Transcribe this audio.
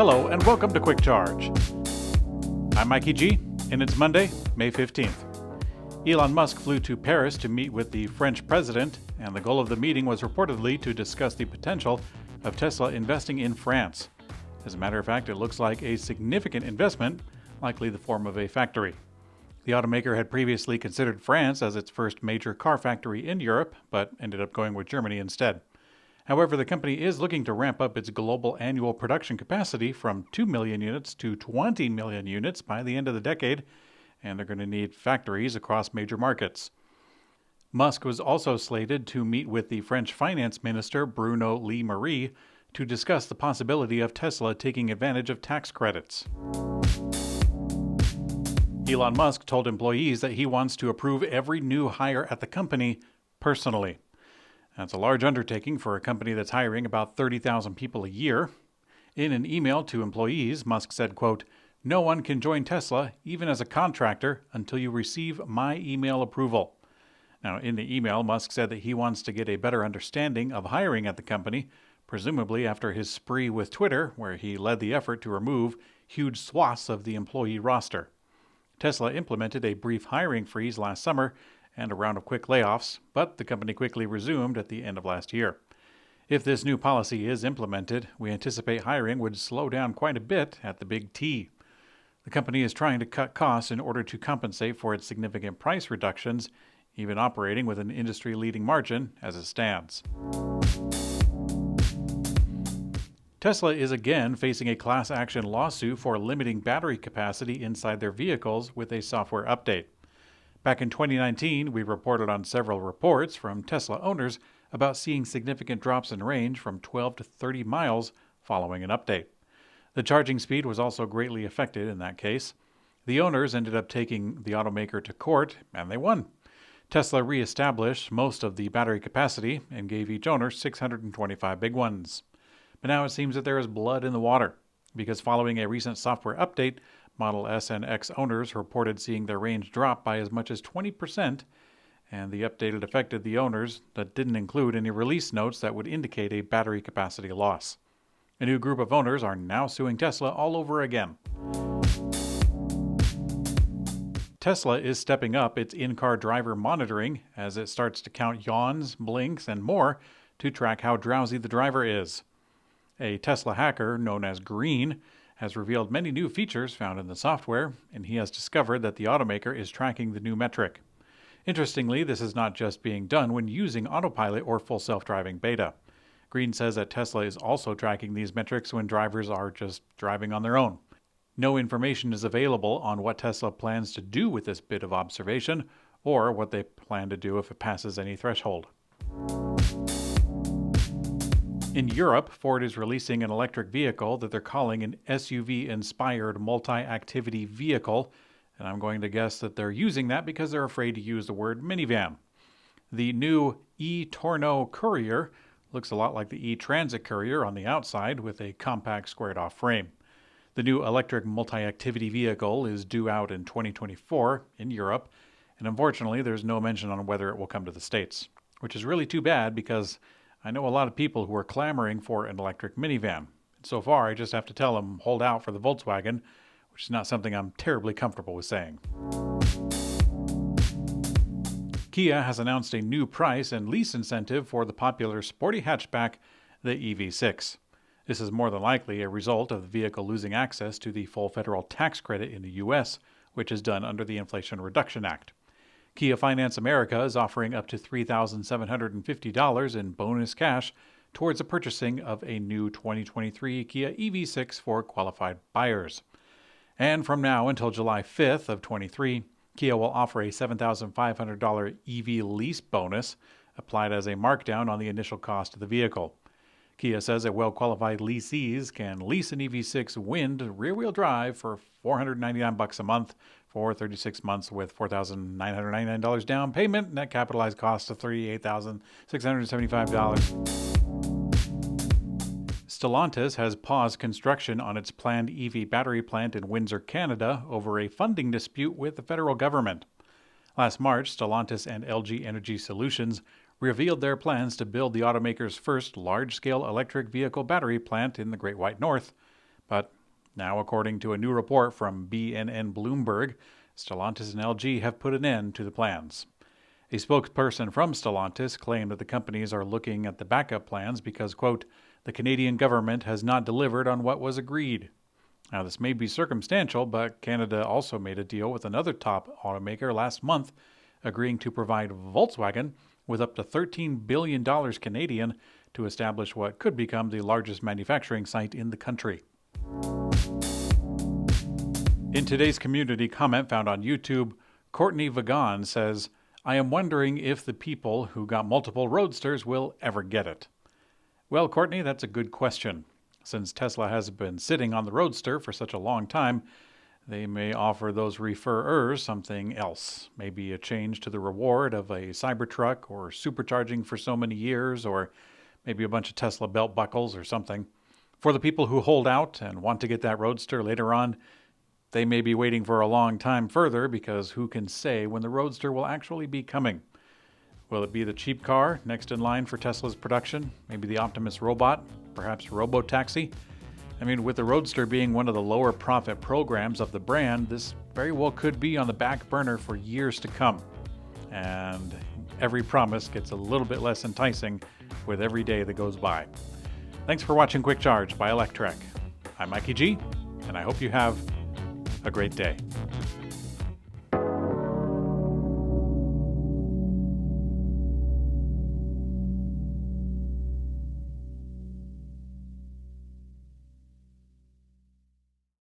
Hello and welcome to Quick Charge. I'm Mikey G, and it's Monday, May 15th. Elon Musk flew to Paris to meet with the French president, and the goal of the meeting was reportedly to discuss the potential of Tesla investing in France. As a matter of fact, it looks like a significant investment, likely the form of a factory. The automaker had previously considered France as its first major car factory in Europe, but ended up going with Germany instead. However, the company is looking to ramp up its global annual production capacity from 2 million units to 20 million units by the end of the decade, and they're going to need factories across major markets. Musk was also slated to meet with the French finance minister Bruno Le Maire to discuss the possibility of Tesla taking advantage of tax credits. Elon Musk told employees that he wants to approve every new hire at the company personally. That's a large undertaking for a company that's hiring about 30,000 people a year. In an email to employees, Musk said, quote, "No one can join Tesla, even as a contractor, until you receive my email approval." Now, in the email, Musk said that he wants to get a better understanding of hiring at the company, presumably after his spree with Twitter, where he led the effort to remove huge swaths of the employee roster. Tesla implemented a brief hiring freeze last summer and a round of quick layoffs, but the company quickly resumed at the end of last year. If this new policy is implemented, we anticipate hiring would slow down quite a bit at the big T. The company is trying to cut costs in order to compensate for its significant price reductions, even operating with an industry-leading margin as it stands. Tesla is again facing a class action lawsuit for limiting battery capacity inside their vehicles with a software update. Back in 2019, we reported on several reports from Tesla owners about seeing significant drops in range from 12 to 30 miles following an update. The charging speed was also greatly affected in that case. The owners ended up taking the automaker to court, and they won. Tesla reestablished most of the battery capacity and gave each owner 625 big ones. But now it seems that there is blood in the water, because following a recent software update, Model S and X owners reported seeing their range drop by as much as 20%, and the update affected the owners that didn't include any release notes that would indicate a battery capacity loss. A new group of owners are now suing Tesla all over again. Tesla is stepping up its in-car driver monitoring as it starts to count yawns, blinks, and more to track how drowsy the driver is. A Tesla hacker known as Green has revealed many new features found in the software, and he has discovered that the automaker is tracking the new metric. Interestingly, this is not just being done when using autopilot or full self-driving beta. Green says that Tesla is also tracking these metrics when drivers are just driving on their own. No information is available on what Tesla plans to do with this bit of observation, or what they plan to do if it passes any threshold. In Europe, Ford is releasing an electric vehicle that they're calling an SUV-inspired multi-activity vehicle, and I'm going to guess that they're using that because they're afraid to use the word minivan. The new e-Torno Courier looks a lot like the e-Transit Courier on the outside with a compact squared-off frame. The new electric multi-activity vehicle is due out in 2024 in Europe, and unfortunately there's no mention on whether it will come to the States, which is really too bad because I know a lot of people who are clamoring for an electric minivan. So far, I just have to tell them, hold out for the Volkswagen, which is not something I'm terribly comfortable with saying. Kia has announced a new price and lease incentive for the popular sporty hatchback, the EV6. This is more than likely a result of the vehicle losing access to the full federal tax credit in the U.S., which is done under the Inflation Reduction Act. Kia Finance America is offering up to $3,750 in bonus cash towards the purchasing of a new 2023 Kia EV6 for qualified buyers. And from now until July 5th of 23, Kia will offer a $7,500 EV lease bonus applied as a markdown on the initial cost of the vehicle. Kia says that well-qualified leasees can lease an EV6 wind rear-wheel drive for $499 a month for 36 months with $4,999 down payment, net capitalized cost of $38,675. Stellantis has paused construction on its planned EV battery plant in Windsor, Canada, over a funding dispute with the federal government. Last March, Stellantis and LG Energy Solutions revealed their plans to build the automaker's first large-scale electric vehicle battery plant in the Great White North, But now, according to a new report from BNN Bloomberg, Stellantis and LG have put an end to the plans. A spokesperson from Stellantis claimed that the companies are looking at the backup plans because, quote, the Canadian government has not delivered on what was agreed. Now, this may be circumstantial, but Canada also made a deal with another top automaker last month, agreeing to provide Volkswagen with up to $13 billion Canadian to establish what could become the largest manufacturing site in the country. In today's community comment found on YouTube, Courtney Vaughan says, I am wondering if the people who got multiple Roadsters will ever get it. Well, Courtney, that's a good question. Since Tesla has been sitting on the Roadster for such a long time, they may offer those referrers something else. Maybe a change to the reward of a Cybertruck or supercharging for so many years, or maybe a bunch of Tesla belt buckles or something. For the people who hold out and want to get that Roadster later on, they may be waiting for a long time further because who can say when the Roadster will actually be coming? Will it be the cheap car next in line for Tesla's production? Maybe the Optimus robot? Perhaps Robotaxi? I mean, with the Roadster being one of the lower profit programs of the brand, this very well could be on the back burner for years to come. And every promise gets a little bit less enticing with every day that goes by. Thanks for watching Quick Charge by Electrek. I'm Mikey G, and I hope you have a great day.